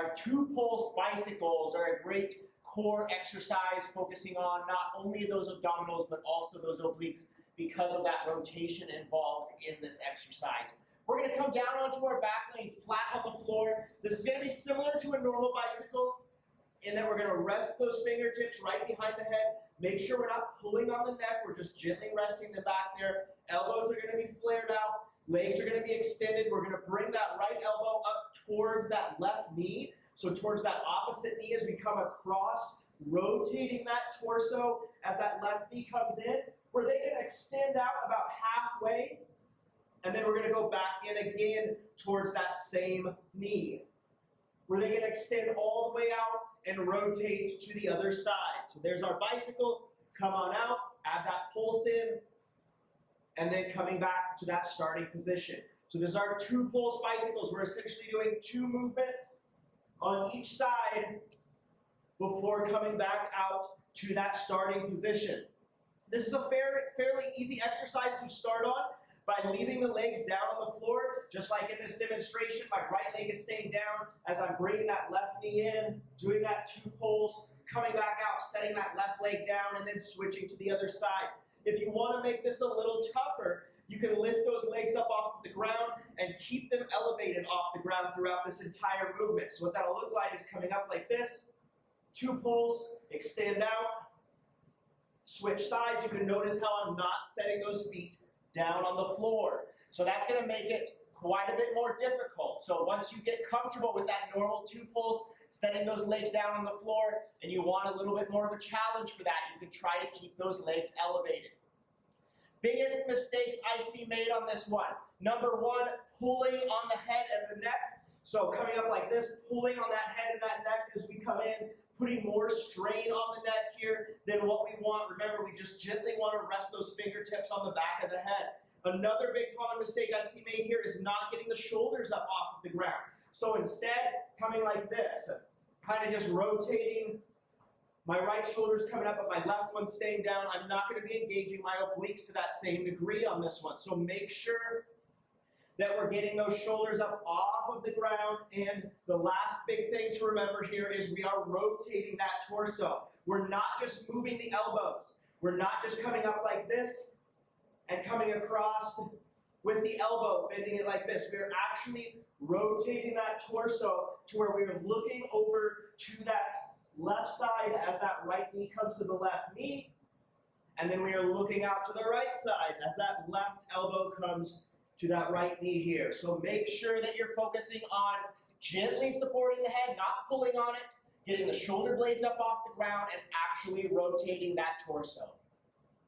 Our two pulse bicycles are a great core exercise, focusing on not only those abdominals but also those obliques because of that rotation involved in this exercise. We're going to come down onto our back, laying flat on the floor. This is going to be similar to a normal bicycle in that we're going to rest those fingertips right behind the head. Make sure we're not pulling on the neck. We're just gently resting the back there. Elbows are going to be flared out. Legs are going to be extended. We're going to bring that right elbow up towards that left knee. So towards that opposite knee as we come across, rotating that torso as that left knee comes in. We're then going to extend out about halfway. And then we're going to go back in again towards that same knee. We're then going to extend all the way out and rotate to the other side. So there's our bicycle. Come on out, add that pulse in, and then coming back to that starting position. So there's our two pulse bicycles. We're essentially doing two movements on each side before coming back out to that starting position. This is a fairly easy exercise to start on by leaving the legs down on the floor. Just like in this demonstration, my right leg is staying down as I'm bringing that left knee in, doing that two pulse, coming back out, setting that left leg down, and then switching to the other side. If you want to make this a little tougher, you can lift those legs up off the ground and keep them elevated off the ground throughout this entire movement. So what that'll look like is coming up like this, two pulls, extend out, switch sides. You can notice how I'm not setting those feet down on the floor. So that's going to make it quite a bit more difficult. So once you get comfortable with that normal two pulse, setting those legs down on the floor, and you want a little bit more of a challenge for that, you can try to keep those legs elevated. Biggest mistakes I see made on this one. Number one, pulling on the head and the neck. So coming up like this, pulling on that head and that neck as we come in, putting more strain on the neck here than what we want. Remember, we just gently want to rest those fingertips on the back of the head. Another big common mistake I see made here is not getting the shoulders up off of the ground. So instead, coming like this, kind of just rotating. My right shoulder's coming up, but my left one's staying down. I'm not going to be engaging my obliques to that same degree on this one. So make sure that we're getting those shoulders up off of the ground. And the last big thing to remember here is we are rotating that torso. We're not just moving the elbows. We're not just coming up like this and coming across with the elbow, bending it like this. We're actually rotating that torso to where we're looking over to that left side as that right knee comes to the left knee. And then we are looking out to the right side as that left elbow comes to that right knee here. So make sure that you're focusing on gently supporting the head, not pulling on it, getting the shoulder blades up off the ground, and actually rotating that torso.